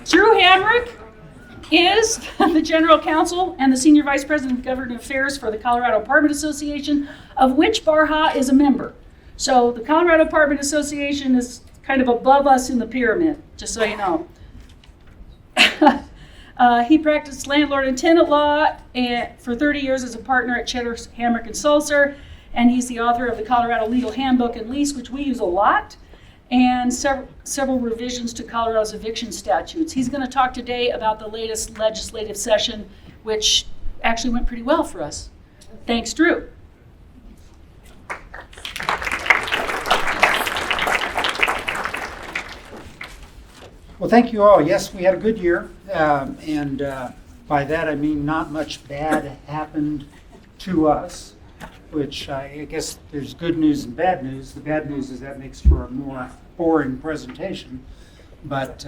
Drew Hamrick is the General Counsel and the Senior Vice President of Government Affairs for the Colorado Apartment Association, of which BARHA is a member. So the Colorado Apartment Association is kind of above us in the pyramid, just so you know. He practiced landlord and tenant law for 30 years as a partner at Cheddar, Hamrick, and Sulzer, and he's the author of the Colorado Legal Handbook and Lease, which we use a lot, and several revisions to Colorado's eviction statutes. He's going to talk today about the latest legislative session, which actually went pretty well for us. Thanks, Drew. Well, thank you all. Yes, we had a good year, and by that I mean not much bad happened to us, which I guess there's good news and bad news. The bad news is that makes for a more boring presentation, but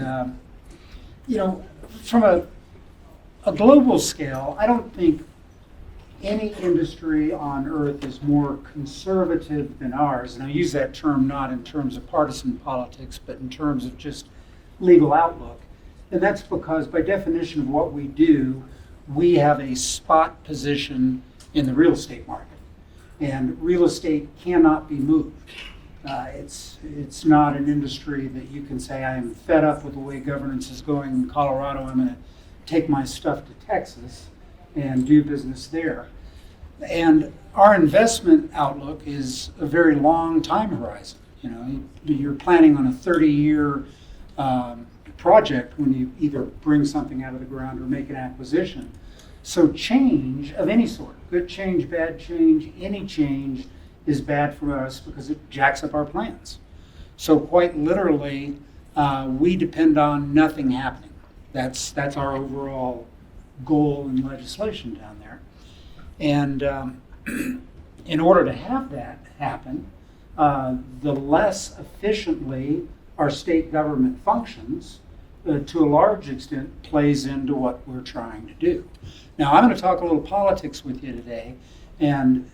from a global scale, I don't think any industry on earth is more conservative than ours, and I use that term not in terms of partisan politics, but in terms of just legal outlook. And that's because by definition of what we do, we have a spot position in the real estate market. And real estate cannot be moved. It's not an industry that you can say, I am fed up with the way governance is going in Colorado, I'm going to take my stuff to Texas and do business there. And our investment outlook is a very long time horizon. You're planning on a 30-year project when you either bring something out of the ground or make an acquisition. So change of any sort, good change, bad change, any change is bad for us because it jacks up our plans. So quite literally, we depend on nothing happening. That's our overall goal in legislation down there. And in order to have that happen, the less efficiently our state government functions, to a large extent, plays into what we're trying to do. Now, I'm going to talk a little politics with you today, and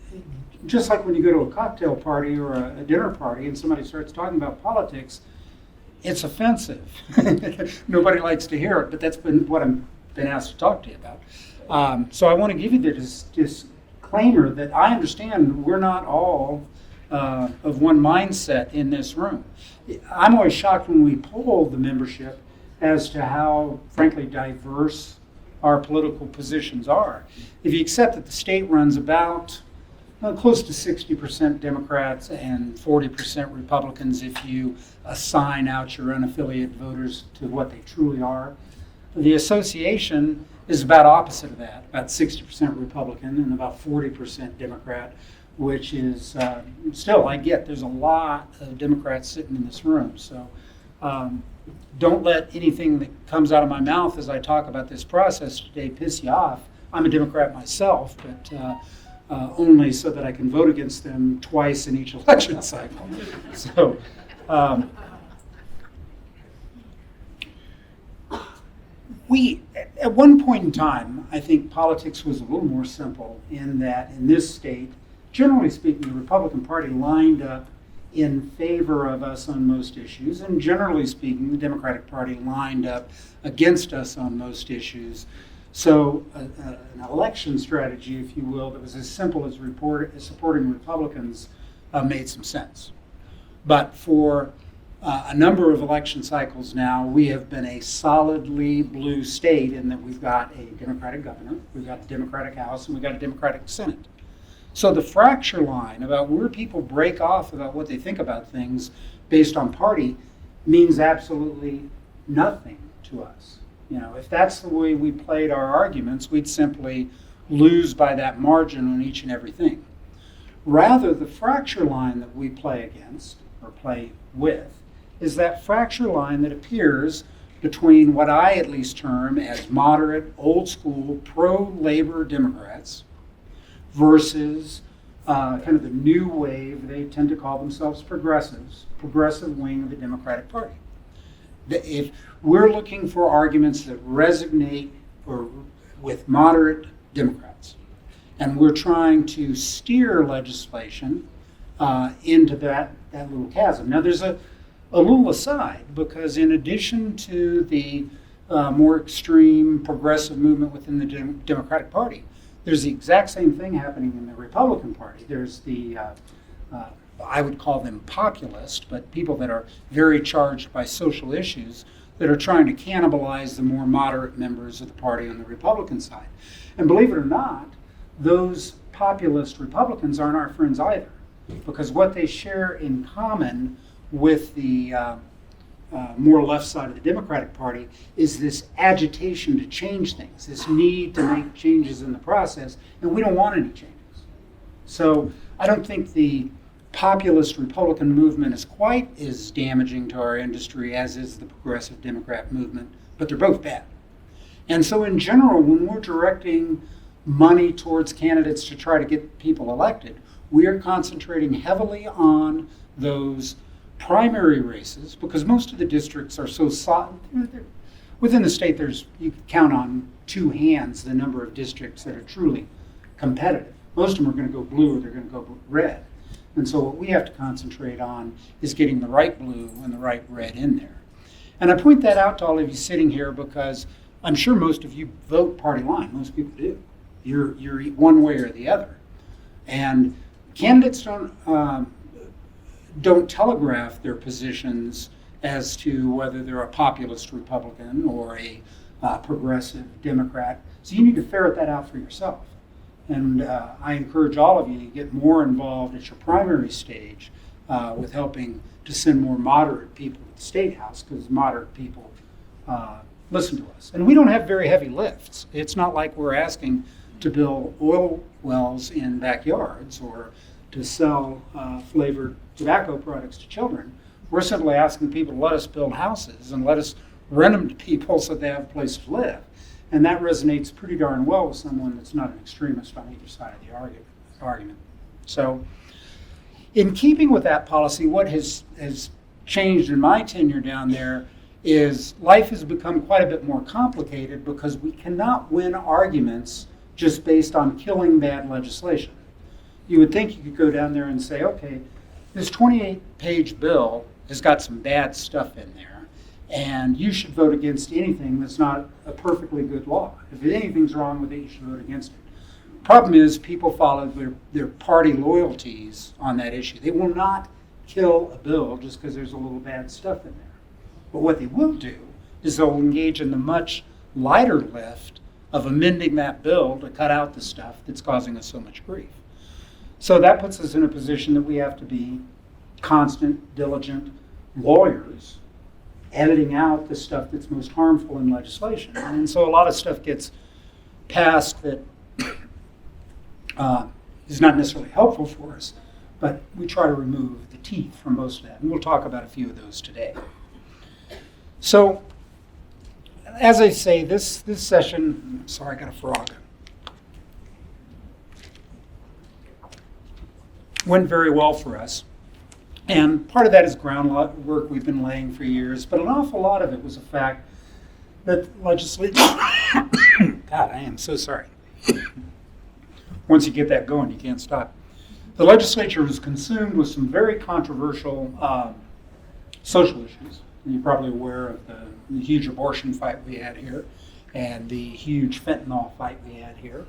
just like when you go to a cocktail party or a dinner party and somebody starts talking about politics, it's offensive. Nobody likes to hear it, but that's been what I've been asked to talk to you about. So I want to give you this disclaimer that I understand we're not all of one mindset in this room. I'm always shocked when we poll the membership as to how, frankly, diverse our political positions are. If you accept that the state runs about close to 60% Democrats and 40% Republicans if you assign out your unaffiliated voters to what they truly are, the association is about opposite of that, about 60% Republican and about 40% Democrat, which is still, I get there's a lot of Democrats sitting in this room. So don't let anything that comes out of my mouth as I talk about this process today piss you off. I'm a Democrat myself, but only so that I can vote against them twice in each election cycle. So at one point in time, I think politics was a little more simple in that in this state, generally speaking, the Republican Party lined up in favor of us on most issues, and generally speaking, the Democratic Party lined up against us on most issues. So an election strategy, if you will, that was as simple as supporting Republicans made some sense. But for a number of election cycles now, we have been a solidly blue state in that we've got a Democratic governor, we've got a Democratic House, and we've got a Democratic Senate. So the fracture line about where people break off about what they think about things based on party means absolutely nothing to us. If that's the way we played our arguments, we'd simply lose by that margin on each and everything. Rather, the fracture line that we play against, or play with, is that fracture line that appears between what I at least term as moderate, old school, pro-labor Democrats versus kind of the new wave, they tend to call themselves progressives, progressive wing of the Democratic Party. If we're looking for arguments that resonate with moderate Democrats, and we're trying to steer legislation into that little chasm. Now there's a little aside, because in addition to the more extreme progressive movement within the Democratic Party. There's the exact same thing happening in the Republican Party. There's the, I would call them populist, but people that are very charged by social issues that are trying to cannibalize the more moderate members of the party on the Republican side. And believe it or not, those populist Republicans aren't our friends either, because what they share in common with the more left side of the Democratic Party is this agitation to change things, this need to make changes in the process, and we don't want any changes. So I don't think the populist Republican movement is quite as damaging to our industry as is the progressive Democrat movement, but they're both bad. And so in general, when we're directing money towards candidates to try to get people elected, we are concentrating heavily on those primary races, because most of the districts are so within the state. You can count on two hands the number of districts that are truly competitive. Most of them are going to go blue or they're going to go red. And so what we have to concentrate on is getting the right blue and the right red in there. And I point that out to all of you sitting here because I'm sure most of you vote party line. Most people do. You're one way or the other. And candidates don't telegraph their positions as to whether they're a populist Republican or a progressive Democrat. So you need to ferret that out for yourself. And I encourage all of you to get more involved at your primary stage with helping to send more moderate people to the State House, because moderate people listen to us. And we don't have very heavy lifts. It's not like we're asking to build oil wells in backyards or to sell flavored tobacco products to children. We're simply asking people to let us build houses and let us rent them to people so they have a place to live. And that resonates pretty darn well with someone that's not an extremist on either side of the argument. So in keeping with that policy, what has changed in my tenure down there is life has become quite a bit more complicated because we cannot win arguments just based on killing bad legislation. You would think you could go down there and say, okay, this 28-page bill has got some bad stuff in there, and you should vote against anything that's not a perfectly good law. If anything's wrong with it, you should vote against it. Problem is, people follow their party loyalties on that issue. They will not kill a bill just because there's a little bad stuff in there. But what they will do is they'll engage in the much lighter lift of amending that bill to cut out the stuff that's causing us so much grief. So that puts us in a position that we have to be constant, diligent lawyers, editing out the stuff that's most harmful in legislation. And so a lot of stuff gets passed that is not necessarily helpful for us, but we try to remove the teeth from most of that. And we'll talk about a few of those today. So, as I say, this session, sorry, I got a frog, went very well for us. And part of that is groundwork we've been laying for years, but an awful lot of it was the fact that legislature, God, I am so sorry. Once you get that going, you can't stop. The legislature was consumed with some very controversial social issues. And you're probably aware of the huge abortion fight we had here and the huge fentanyl fight we had here.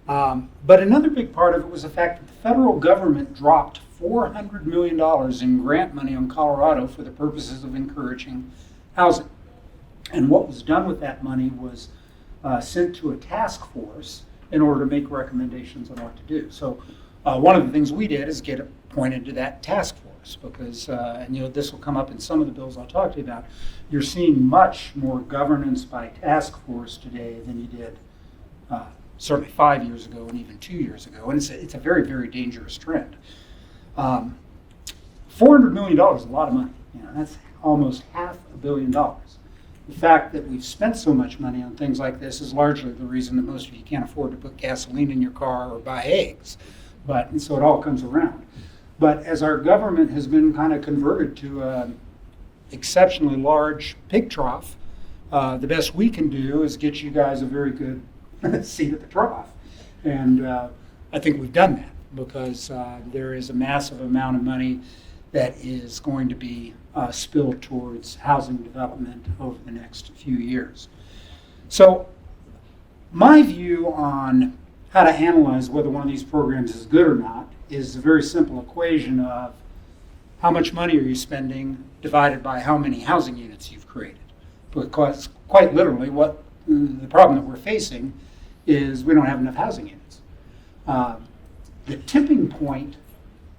But another big part of it was the fact that the federal government dropped $400 million in grant money on Colorado for the purposes of encouraging housing. And what was done with that money was sent to a task force in order to make recommendations on what to do. So one of the things we did is get appointed to that task force because, and this will come up in some of the bills I'll talk to you about, you're seeing much more governance by task force today than you did certainly 5 years ago and even 2 years ago. And it's a very, very dangerous trend. $400 million is a lot of money. That's almost $500 million. The fact that we've spent so much money on things like this is largely the reason that most of you can't afford to put gasoline in your car or buy eggs. And so it all comes around. But as our government has been kind of converted to an exceptionally large pig trough, the best we can do is get you guys a very good seat at the trough. And I think we've done that because there is a massive amount of money that is going to be spill towards housing development over the next few years. So my view on how to analyze whether one of these programs is good or not is a very simple equation of how much money are you spending divided by how many housing units you've created. Because quite literally what the problem that we're facing is we don't have enough housing units. The tipping point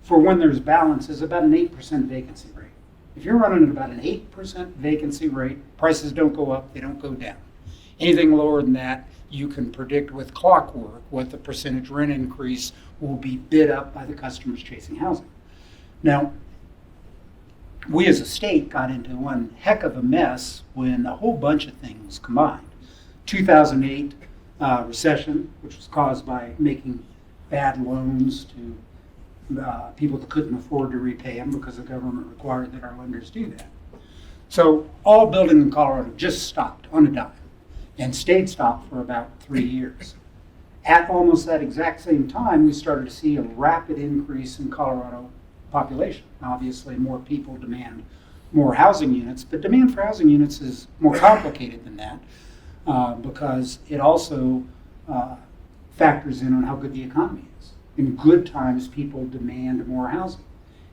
for when there's balance is about an 8% vacancy rate. If you're running at about an 8% vacancy rate, prices don't go up, they don't go down. Anything lower than that, you can predict with clockwork what the percentage rent increase will be bid up by the customers chasing housing. Now, we as a state got into one heck of a mess when a whole bunch of things combined. 2008 recession, which was caused by making bad loans to people that couldn't afford to repay them because the government required that our lenders do that. So all building in Colorado just stopped on a dime and stayed stopped for about 3 years. At almost that exact same time, we started to see a rapid increase in Colorado population. Obviously, more people demand more housing units, but demand for housing units is more complicated than that because it also factors in on how good the economy is. In good times, people demand more housing.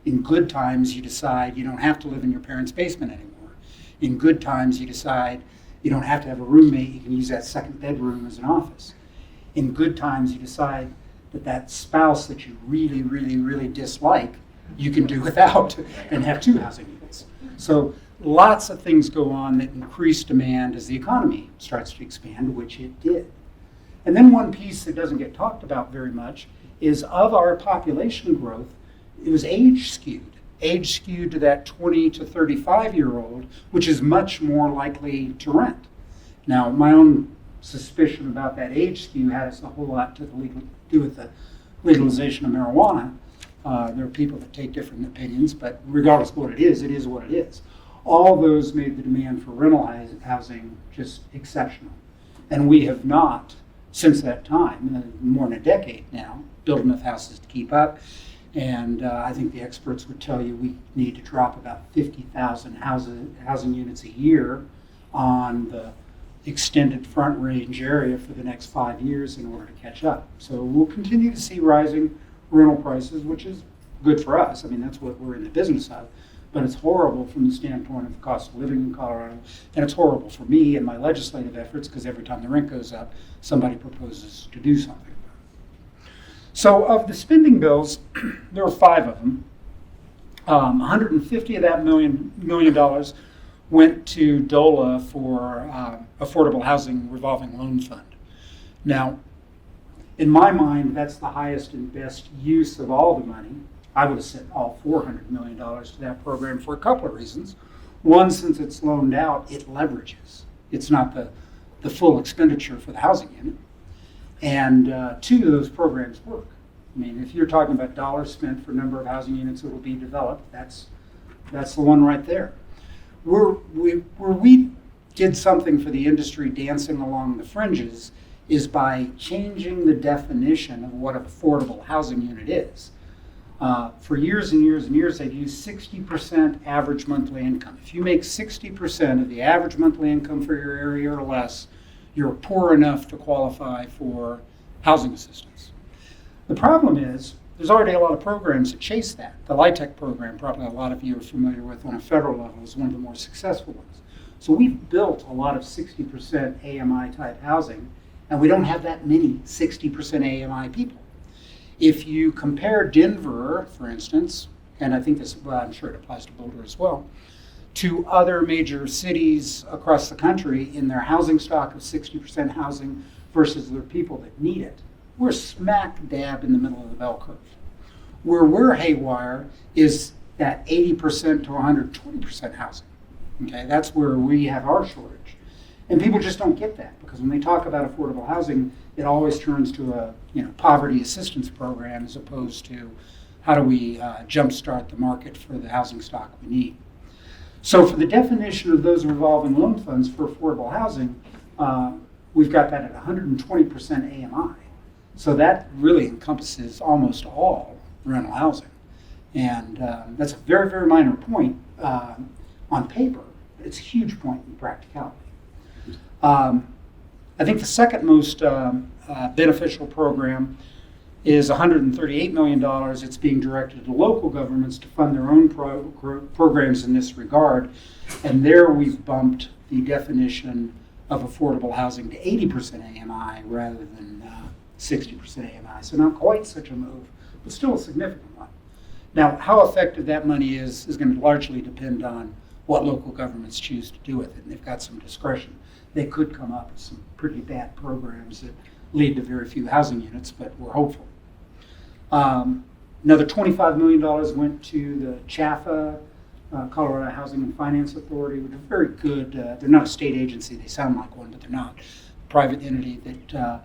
In good times, you decide you don't have to live in your parents' basement anymore. In good times, you decide you don't have to have a roommate, you can use that second bedroom as an office. In good times, you decide that that spouse that you really, really, really dislike, you can do without and have 2 housing units. So lots of things go on that increase demand as the economy starts to expand, which it did. And then one piece that doesn't get talked about very much is of our population growth, it was age skewed to that 20 to 35-year-old, which is much more likely to rent. Now, my own suspicion about that age skew has a whole lot to do with the legalization of marijuana. There are people that take different opinions, but regardless of what it is what it is. All those made the demand for rental housing just exceptional. And we have not, since that time, more than a decade now, built enough houses to keep up. And I think the experts would tell you we need to drop about 50,000 housing units a year on the extended Front Range area for the next 5 years in order to catch up. So we'll continue to see rising rental prices, which is good for us. I mean, that's what we're in the business of. But it's horrible from the standpoint of the cost of living in Colorado. And it's horrible for me and my legislative efforts because every time the rent goes up, somebody proposes to do something. So of the spending bills, there were 5 of them. 150 of that million dollars went to DOLA for Affordable Housing Revolving Loan Fund. Now, in my mind, that's the highest and best use of all the money. I would have sent all $400 million to that program for a couple of reasons. One, since it's loaned out, it leverages. It's not the full expenditure for the housing unit. And 2, those programs work. I mean, if you're talking about dollars spent for number of housing units that will be developed, that's the one right there. Where we did something for the industry dancing along the fringes is by changing the definition of what an affordable housing unit is. For years and years and years, they've used 60% average monthly income. If you make 60% of the average monthly income for your area or less, you're poor enough to qualify for housing assistance. The problem is, there's already a lot of programs that chase that. The LIHTC program, probably a lot of you are familiar with on a federal level, is one of the more successful ones. So we've built a lot of 60% AMI type housing, and we don't have that many 60% AMI people. If you compare Denver, for instance, and I think this, well, I'm sure it applies to Boulder as well, to other major cities across the country in their housing stock of 60% housing versus their people that need it, we're smack dab in the middle of the bell curve. Where we're haywire is that 80% to 120% housing. Okay, that's where we have our shortage. And people just don't get that because when they talk about affordable housing, it always turns to a poverty assistance program as opposed to how do we jumpstart the market for the housing stock we need. So for the definition of those revolving loan funds for affordable housing, we've got that at 120% AMI. So that really encompasses almost all rental housing. And that's a very, very minor point, on paper. It's a huge point in practicality. I think the second most beneficial program is $138 million. It's being directed to local governments to fund their own programs in this regard. And there we've bumped the definition of affordable housing to 80% AMI rather than 60% AMI. So not quite such a move, but still a significant one. Now, how effective that money is going to largely depend on what local governments choose to do with it. And they've got some discretion. They could come up with some pretty bad programs that lead to very few housing units, but we're hopeful. Another $25 million went to the CHAFA, Colorado Housing and Finance Authority, which is very good. They're not a state agency. They sound like one, but they're not. A private entity that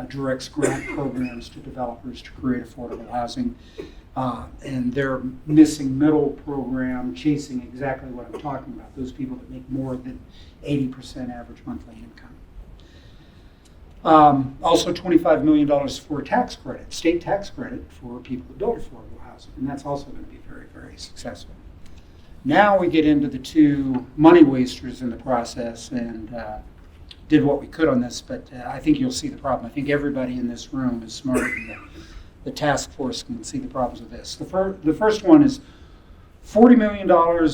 directs grant programs to developers to create affordable housing. And their missing middle program chasing exactly what I'm talking about, those people that make more than 80% average monthly income. Also $25 million for tax credit, state tax credit for people that build affordable housing, and that's also going to be very, very successful. Now we get into the two money wasters in the process, and did what we could on this, but I think you'll see the problem. I think everybody in this room is smarter than the task force can see the problems with this. The first one is $40 million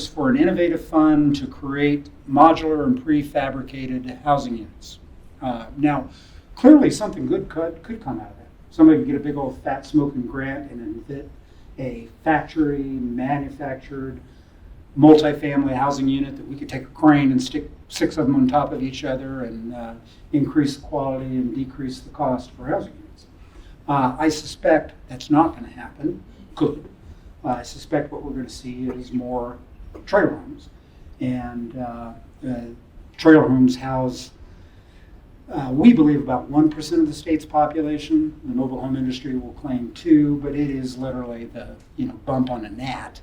for an innovative fund to create modular and prefabricated housing units. Now, clearly something good could come out of that. Somebody could get a big old fat smoking grant and invent a factory manufactured multifamily housing unit that we could take a crane and stick 6 of them on top of each other and increase the quality and decrease the cost for housing units. I suspect that's not going to happen. Could. I suspect what we're going to see is more trailer homes. And trailer homes house, we believe, about 1% of the state's population. The mobile home industry will claim 2%, but it is literally the bump on a gnat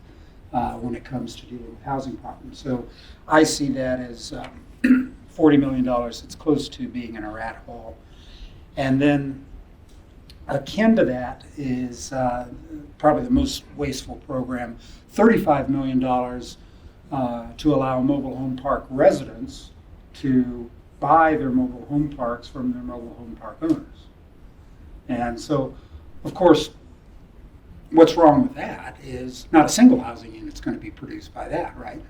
when it comes to dealing with housing problems. So I see that as $40 million. It's close to being in a rat hole. And then akin to that is probably the most wasteful program, $35 million to allow mobile home park residents to buy their mobile home parks from their mobile home park owners. And so, of course, what's wrong with that is not a single housing unit's going to be produced by that, right?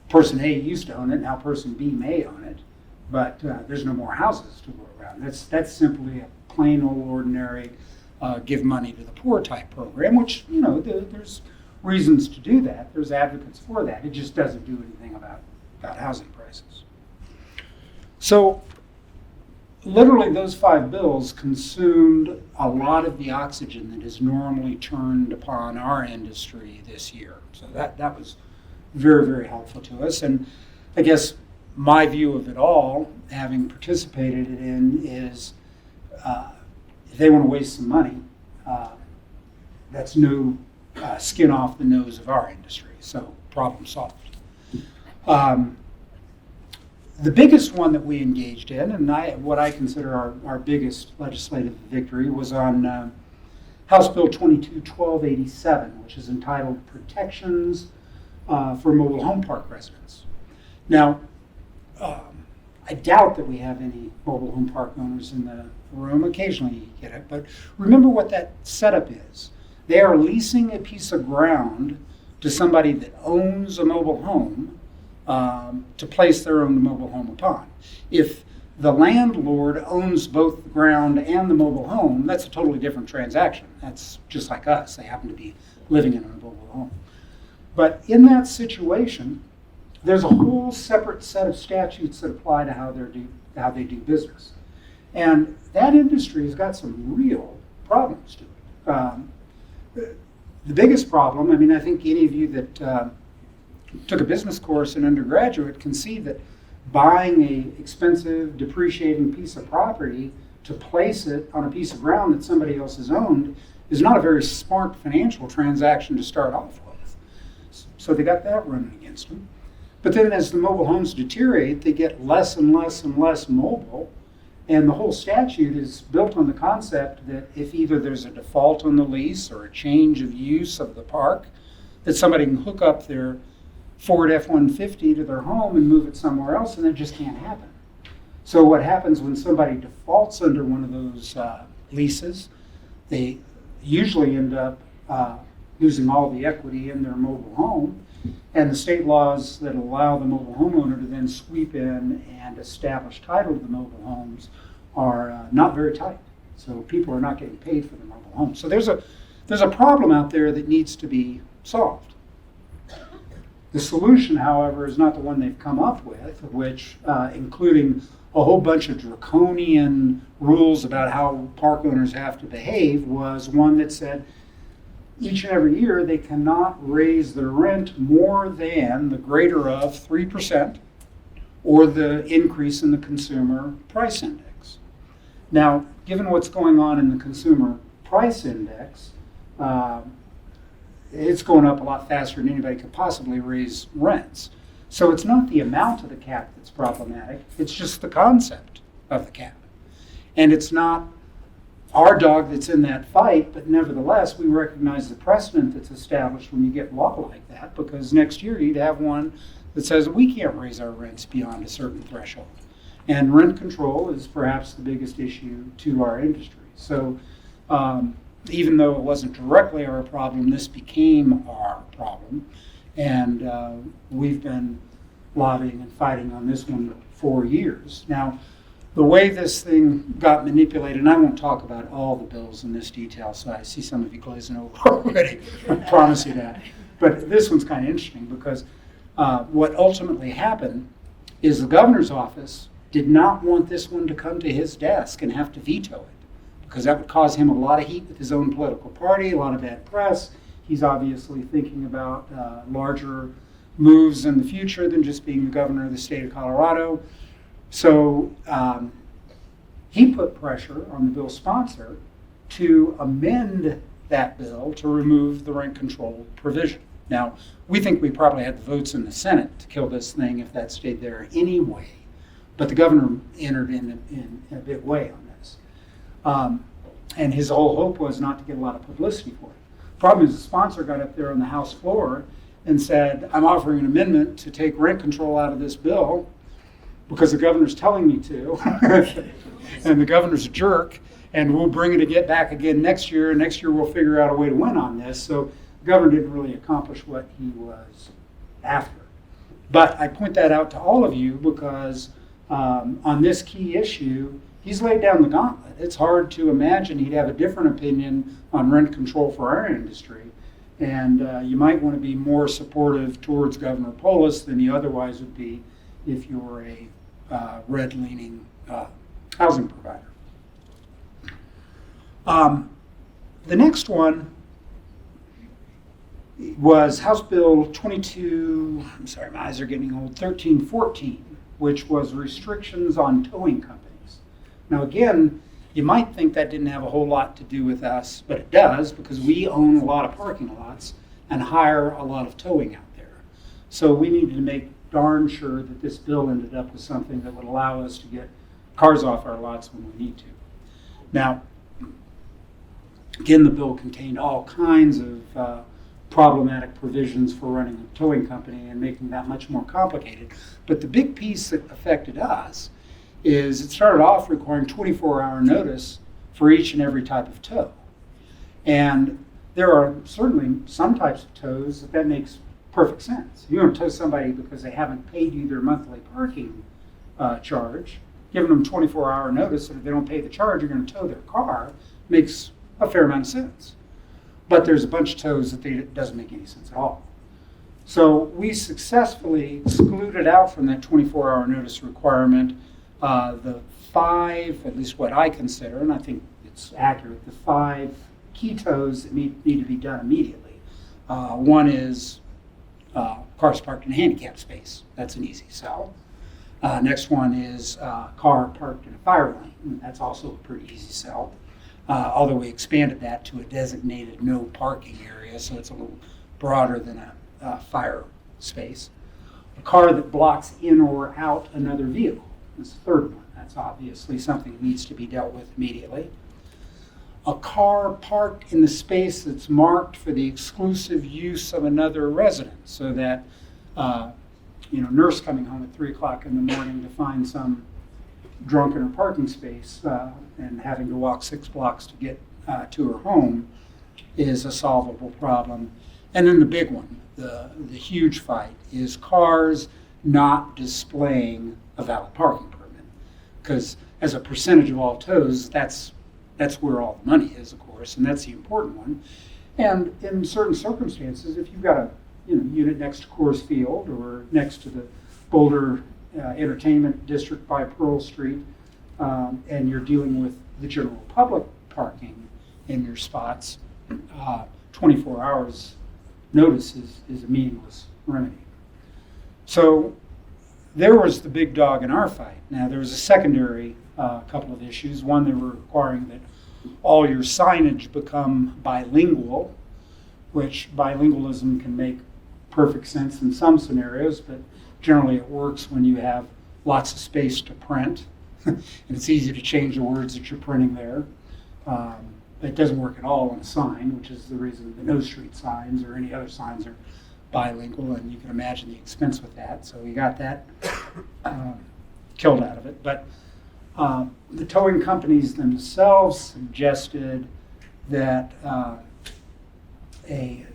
Person A used to own it, now person B may own it, but there's no more houses to go around. That's simply a plain old ordinary give money to the poor type program, which, there's reasons to do that. There's advocates for that. It just doesn't do anything about housing prices. So literally those 5 bills consumed a lot of the oxygen that is normally turned upon our industry this year. So that was very, very helpful to us. And I guess my view of it all, having participated in, is if they want to waste some money, that's no skin off the nose of our industry. So problem solved. The biggest one that we engaged in, and what I consider our biggest legislative victory, was on House Bill 22-1287, which is entitled Protections for Mobile Home Park Residents. Now, I doubt that we have any mobile home park owners in the room. Occasionally you get it, but remember what that setup is. They are leasing a piece of ground to somebody that owns a mobile home to place their own mobile home upon. If the landlord owns both the ground and the mobile home, that's a totally different transaction. That's just like us. They happen to be living in a mobile home. But in that situation, there's a whole separate set of statutes that apply to how they do business. And that industry has got some real problems to it. The biggest problem, I think any of you that took a business course in undergraduate can see that buying a expensive, depreciating piece of property to place it on a piece of ground that somebody else has owned is not a very smart financial transaction to start off with. So they got that running against them. But then as the mobile homes deteriorate, they get less and less and less mobile. And the whole statute is built on the concept that if either there's a default on the lease or a change of use of the park, that somebody can hook up their Ford F-150 to their home and move it somewhere else, and it just can't happen. So what happens when somebody defaults under one of those leases, they usually end up losing all the equity in their mobile home, and the state laws that allow the mobile homeowner to then sweep in and establish title to the mobile homes are not very tight. So people are not getting paid for the mobile home. So there's a problem out there that needs to be solved. The solution, however, is not the one they've come up with, which including a whole bunch of draconian rules about how park owners have to behave, was one that said each and every year they cannot raise their rent more than the greater of 3% or the increase in the consumer price index. Now, given what's going on in the consumer price index, it's going up a lot faster than anybody could possibly raise rents. So it's not the amount of the cap that's problematic, it's just the concept of the cap. And it's not our dog that's in that fight, but nevertheless, we recognize the precedent that's established when you get law like that, because next year you'd have one that says we can't raise our rents beyond a certain threshold. And rent control is perhaps the biggest issue to our industry. So even though it wasn't directly our problem, this became our problem. And we've been lobbying and fighting on this one for years. Now, the way this thing got manipulated, and I won't talk about all the bills in this detail, so I see some of you glazing over already, I promise you that. But this one's kind of interesting because what ultimately happened is the governor's office did not want this one to come to his desk and have to veto it, because that would cause him a lot of heat with his own political party, a lot of bad press. He's obviously thinking about larger moves in the future than just being the governor of the state of Colorado. So he put pressure on the bill's sponsor to amend that bill to remove the rent control provision. Now, we think we probably had the votes in the Senate to kill this thing if that stayed there anyway, but the governor entered in a big way on this. And his whole hope was not to get a lot of publicity for it. Problem is the sponsor got up there on the House floor and said, I'm offering an amendment to take rent control out of this bill because the governor's telling me to, and the governor's a jerk, and we'll bring it back again next year, and next year we'll figure out a way to win on this. So the governor didn't really accomplish what he was after. But I point that out to all of you because on this key issue, he's laid down the gauntlet. It's hard to imagine he'd have a different opinion on rent control for our industry. And you might want to be more supportive towards Governor Polis than you otherwise would be if you were a red-leaning housing provider. The next one was House Bill 22, I'm sorry, my eyes are getting old, 1314, which was restrictions on towing companies. Now again, you might think that didn't have a whole lot to do with us, but it does because we own a lot of parking lots and hire a lot of towing out there. So we needed to make darn sure that this bill ended up with something that would allow us to get cars off our lots when we need to. Now, again, the bill contained all kinds of problematic provisions for running a towing company and making that much more complicated. But the big piece that affected us is it started off requiring 24-hour notice for each and every type of tow. And there are certainly some types of tows that makes perfect sense. You want to tow somebody because they haven't paid you their monthly parking charge, giving them 24-hour notice that if they don't pay the charge, you're going to tow their car, makes a fair amount of sense. But there's a bunch of tows that doesn't make any sense at all. So we successfully excluded out from that 24-hour notice requirement the 5, at least what I consider, and I think it's accurate, the 5 key tows that need to be done immediately. One is cars parked in a handicap space. That's an easy sell. Next one is car parked in a fire lane. That's also a pretty easy sell. Although we expanded that to a designated no parking area, so it's a little broader than a fire space. A car that blocks in or out another vehicle. That's the third one. That's obviously something that needs to be dealt with immediately. A car parked in the space that's marked for the exclusive use of another resident, so that nurse coming home at 3 o'clock in the morning to find some drunk in her parking space and having to walk 6 blocks to get to her home is a solvable problem. And then the big one, the huge fight, is cars not displaying a valid parking permit. Because as a percentage of all tows, that's where all the money is, of course, and that's the important one. And in certain circumstances, if you've got a unit next to Coors Field or next to the Boulder Entertainment District by Pearl Street, and you're dealing with the general public parking in your spots, 24 hours notice is a meaningless remedy. So there was the big dog in our fight. Now there was a secondary couple of issues. One, they were requiring that all your signage become bilingual, which bilingualism can make perfect sense in some scenarios, but generally it works when you have lots of space to print. And it's easy to change the words that you're printing there. It doesn't work at all on a sign, which is the reason the no street signs or any other signs are bilingual, and you can imagine the expense with that. So we got that killed out of it. But the towing companies themselves suggested that a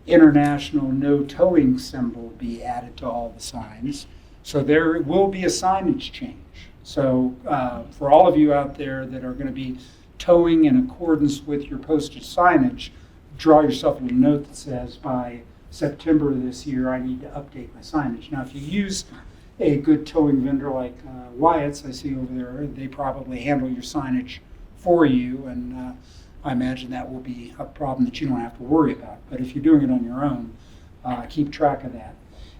international no towing symbol be added to all the signs. So there will be a signage change. So for all of you out there that are going to be towing in accordance with your posted signage, draw yourself a little note that says, by September of this year, I need to update my signage. Now, if you use a good towing vendor like Wyatt's, I see over there, they probably handle your signage for you, and I imagine that will be a problem that you don't have to worry about. But if you're doing it on your own, keep track of that.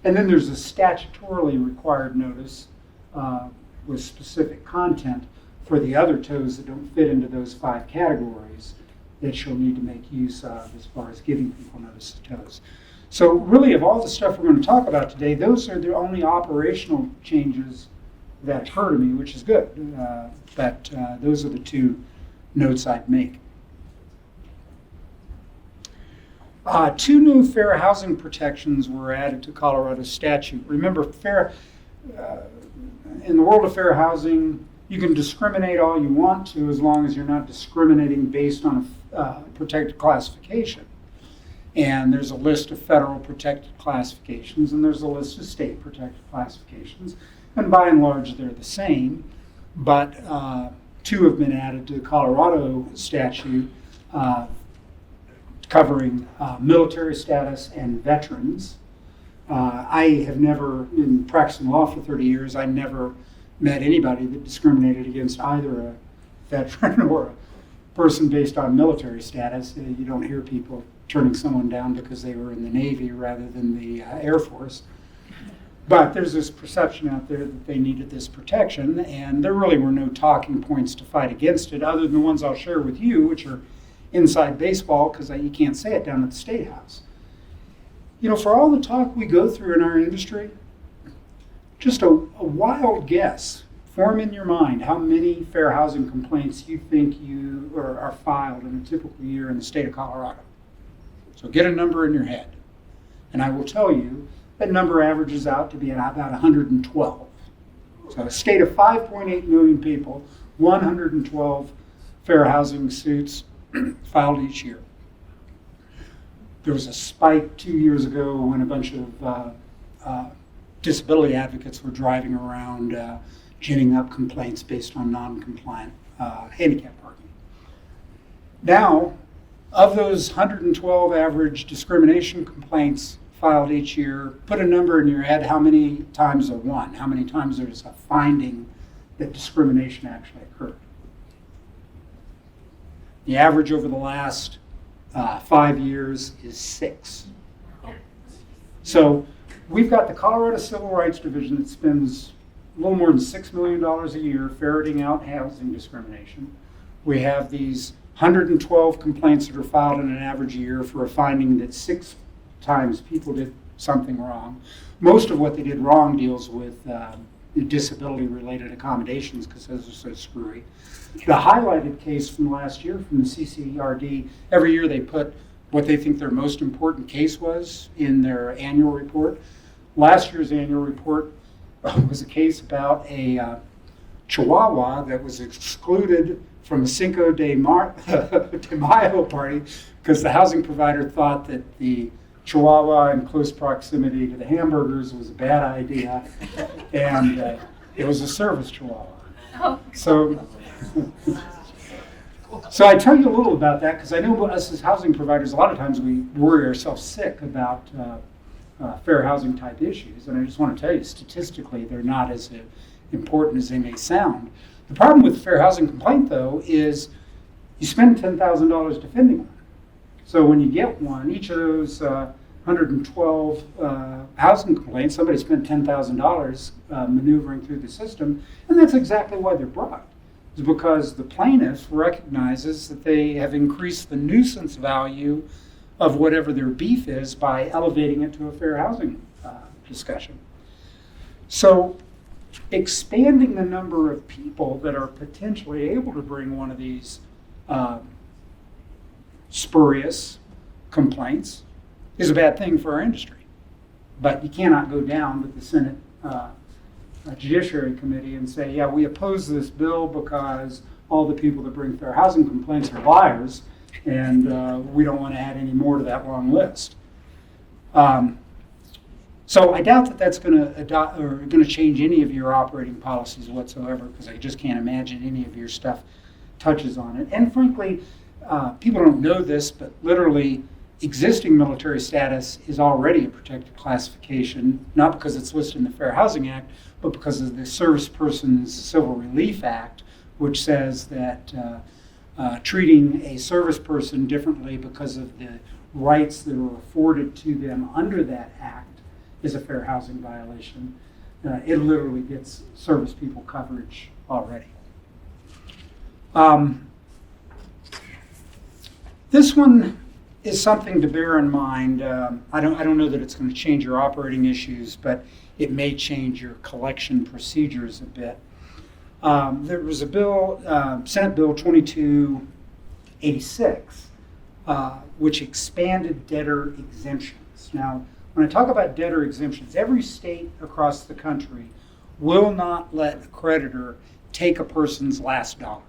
And then there's a statutorily required notice with specific content for the other tows that don't fit into those 5 categories that you'll need to make use of as far as giving people notice of tows. So really, of all the stuff we're going to talk about today, those are the only operational changes that occur to me, which is good. But those are the 2 notes I'd make. 2 new fair housing protections were added to Colorado statute. Remember, in the world of fair housing, you can discriminate all you want to as long as you're not discriminating based on a protected classification. And there's a list of federal protected classifications, and there's a list of state protected classifications. And by and large, they're the same. But 2 have been added to the Colorado statute covering military status and veterans. I have never, in practicing law for 30 years, I never met anybody that discriminated against either a veteran or a person based on military status. You don't hear people turning someone down because they were in the Navy rather than the Air Force. But there's this perception out there that they needed this protection, and there really were no talking points to fight against it other than the ones I'll share with you, which are inside baseball, because you can't say it down at the State House. For all the talk we go through in our industry, just a wild guess. Form in your mind how many fair housing complaints you think are filed in a typical year in the state of Colorado. So get a number in your head. And I will tell you that number averages out to be about 112. So a state of 5.8 million people, 112 fair housing suits filed each year. There was a spike 2 years ago when a bunch of disability advocates were driving around ginning up complaints based on non-compliant handicap parking. Now, of those 112 average discrimination complaints filed each year, put a number in your head how many times are won, how many times there's a finding that discrimination actually occurred. The average over the last 5 years is 6. So we've got the Colorado Civil Rights Division that spends a little more than $6 million a year ferreting out housing discrimination. We have these 112 complaints that are filed in an average year for a finding that 6 times people did something wrong. Most of what they did wrong deals with disability-related accommodations because those are so screwy. The highlighted case from last year from the CCRD, every year they put what they think their most important case was in their annual report. Last year's annual report was a case about a Chihuahua that was excluded from a Cinco de Mayo party because the housing provider thought that the Chihuahua in close proximity to the hamburgers was a bad idea, and it was a service Chihuahua. So, so I tell you a little about that because I know us as housing providers, a lot of times we worry ourselves sick about fair housing type issues, and I just want to tell you, statistically, they're not as important as they may sound. The problem with the fair housing complaint, though, is you spend $10,000 defending one. So when you get one, each of those 112 housing complaints, somebody spent $10,000 maneuvering through the system, and that's exactly why they're brought. It's because the plaintiff recognizes that they have increased the nuisance value of whatever their beef is by elevating it to a fair housing discussion. So expanding the number of people that are potentially able to bring one of these spurious complaints is a bad thing for our industry. But you cannot go down with the Senate Judiciary Committee and say, yeah, we oppose this bill because all the people that bring fair housing complaints are liars, and we don't want to add any more to that long list. So I doubt that that's going to change any of your operating policies whatsoever, because I just can't imagine any of your stuff touches on it. And frankly, people don't know this, but literally existing military status is already a protected classification, not because it's listed in the Fair Housing Act, but because of the Service Persons Civil Relief Act, which says that treating a service person differently because of the rights that are afforded to them under that act is a fair housing violation. It literally gets service people coverage already. This one is something to bear in mind. I don't know that it's going to change your operating issues, but it may change your collection procedures a bit. There was a bill, Senate Bill 2286, which expanded debtor exemptions. Now, when I talk about debtor exemptions, every state across the country will not let a creditor take a person's last dollar.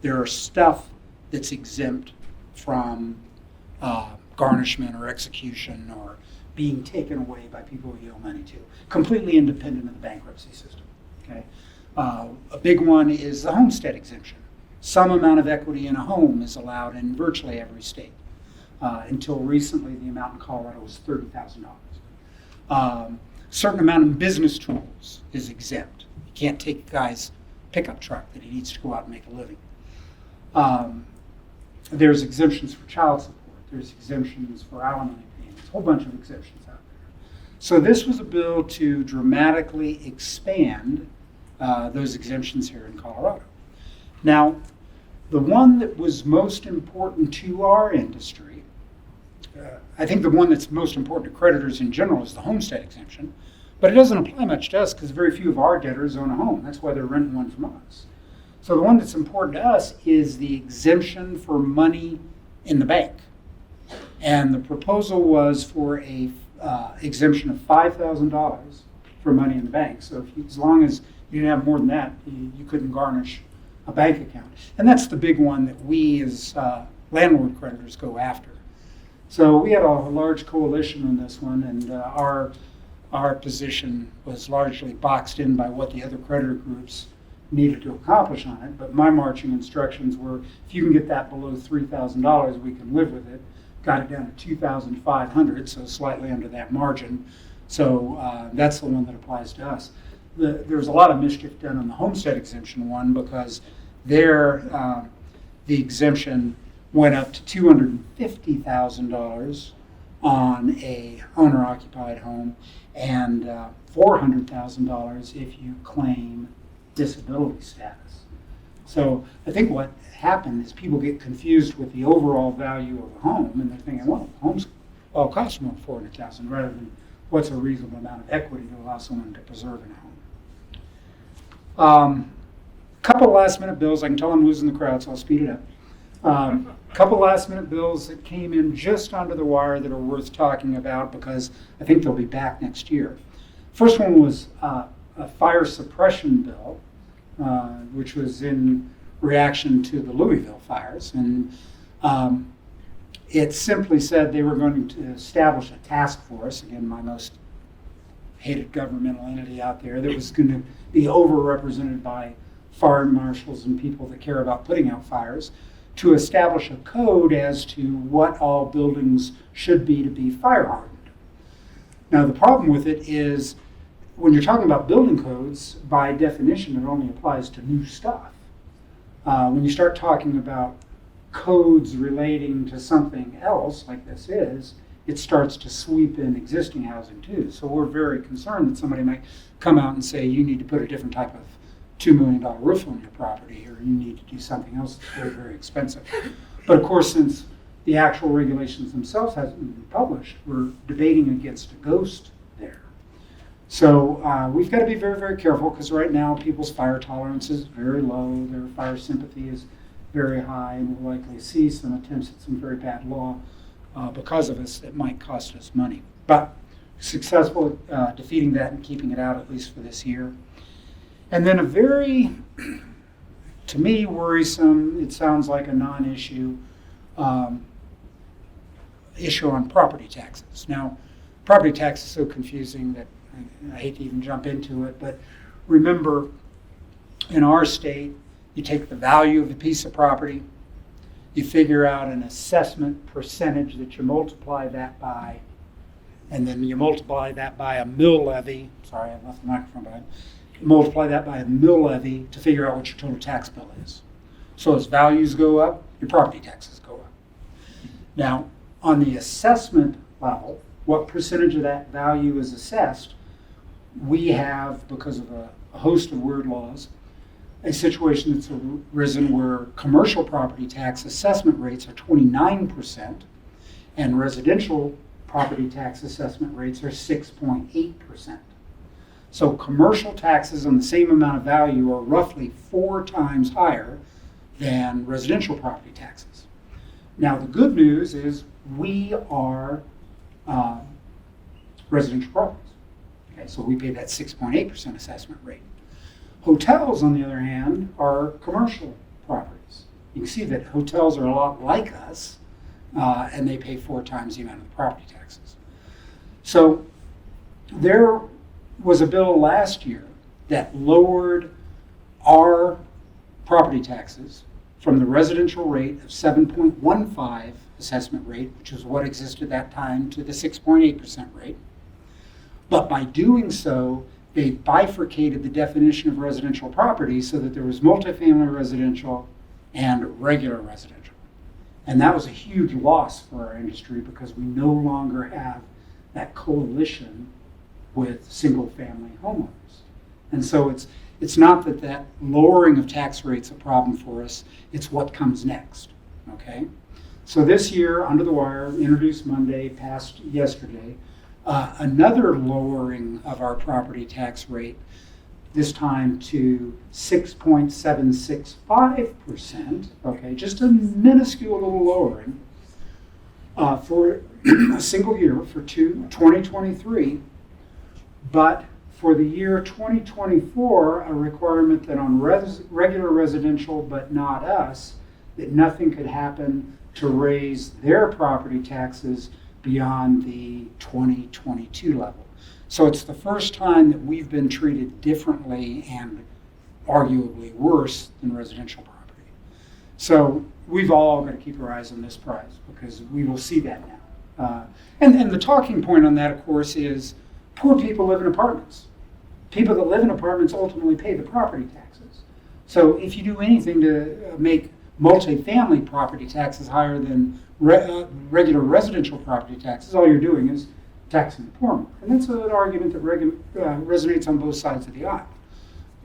There are stuff that's exempt from garnishment or execution or being taken away by people you owe money to, completely independent of the bankruptcy system. Okay, a big one is the homestead exemption. Some amount of equity in a home is allowed in virtually every state. Until recently, the amount in Colorado was $30,000. Certain amount of business tools is exempt. You can't take a guy's pickup truck that he needs to go out and make a living. There's exemptions for child support. There's exemptions for alimony payments, a whole bunch of exemptions out there. So this was a bill to dramatically expand those exemptions here in Colorado. Now, the one that was most important to our industry, I think the one that's most important to creditors in general is the homestead exemption, but it doesn't apply much to us because very few of our debtors own a home. That's why they're renting one from us. So the one that's important to us is the exemption for money in the bank. And the proposal was for a exemption of $5,000 for money in the bank. So as long as you didn't have more than that, you couldn't garnish a bank account. And that's the big one that we as landlord creditors go after. So we had a large coalition on this one, and our position was largely boxed in by what the other creditor groups needed to accomplish on it. But my marching instructions were, if you can get that below $3,000, we can live with it. Got it down to $2,500, so slightly under that margin. So that's the one that applies to us. There's a lot of mischief done on the homestead exemption one because there the exemption went up to $250,000 on a owner-occupied home and $400,000 if you claim disability status. So I think what happened is people get confused with the overall value of a home, and they're thinking, well, homes all cost more than $400,000, rather than what's a reasonable amount of equity to allow someone to preserve in a home. Couple last-minute bills. I can tell I'm losing the crowd, so I'll speed it up. Couple last-minute bills that came in just under the wire that are worth talking about because I think they'll be back next year. First one was a fire suppression bill, which was in reaction to the Louisville fires. And it simply said they were going to establish a task force, again, my most hated governmental entity out there, that was going to be overrepresented by fire marshals and people that care about putting out fires, to establish a code as to what all buildings should be to be fire hardened. Now, the problem with it is when you're talking about building codes, by definition, it only applies to new stuff. When you start talking about codes relating to something else, like this is, it starts to sweep in existing housing too. So we're very concerned that somebody might come out and say, you need to put a different type of $2 million roof on your property, or you need to do something else that's very, very expensive. But of course, since the actual regulations themselves hasn't been published, we're debating against a ghost there. So we've got to be very, very careful, because right now people's fire tolerance is very low, their fire sympathy is very high, and we'll likely see some attempts at some very bad law because of us that might cost us money. But successful defeating that and keeping it out, at least for this year. And then a very, to me, worrisome, it sounds like a non-issue, issue on property taxes. Now, property tax is so confusing that I hate to even jump into it, but remember, in our state, you take the value of a piece of property, you figure out an assessment percentage that you multiply that by, and then you multiply that by a mill levy. Sorry, I left the microphone behind. Multiply that by a mill levy to figure out what your total tax bill is. So as values go up, your property taxes go up. Now, on the assessment level, what percentage of that value is assessed, we have, because of a host of weird laws, a situation that's arisen where commercial property tax assessment rates are 29% and residential property tax assessment rates are 6.8%. So commercial taxes on the same amount of value are roughly 4 times higher than residential property taxes. Now, the good news is we are residential properties. Okay, so we pay that 6.8% assessment rate. Hotels, on the other hand, are commercial properties. You can see that hotels are a lot like us, and they pay 4 times the amount of the property taxes. So there was a bill last year that lowered our property taxes from the residential rate of 7.15 assessment rate, which is what existed at that time, to the 6.8% rate. But by doing so, they bifurcated the definition of residential property so that there was multifamily residential and regular residential. And that was a huge loss for our industry because we no longer have that coalition with single-family homeowners. And so it's not that lowering of tax rates is a problem for us, it's what comes next, okay? So this year, under the wire, introduced Monday, passed yesterday, another lowering of our property tax rate, this time to 6.765%, okay, just a minuscule little lowering for a single year for 2023. But for the year 2024, a requirement that on regular residential, but not us, that nothing could happen to raise their property taxes beyond the 2022 level. So it's the first time that we've been treated differently and arguably worse than residential property. So we've all got to keep our eyes on this prize because we will see that now. And the talking point on that, of course, is poor people live in apartments. People that live in apartments ultimately pay the property taxes. So if you do anything to make multifamily property taxes higher than regular residential property taxes, all you're doing is taxing the poor more. And that's an argument that resonates on both sides of the aisle.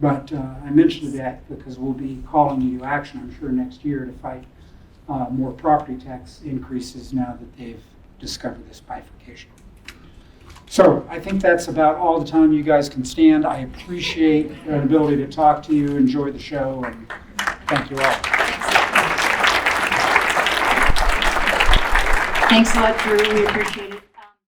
But I mentioned that because we'll be calling you to action, I'm sure, next year to fight more property tax increases now that they've discovered this bifurcation. So I think that's about all the time you guys can stand. I appreciate the ability to talk to you, enjoy the show, and thank you all. Thanks a lot, Drew. We appreciate it.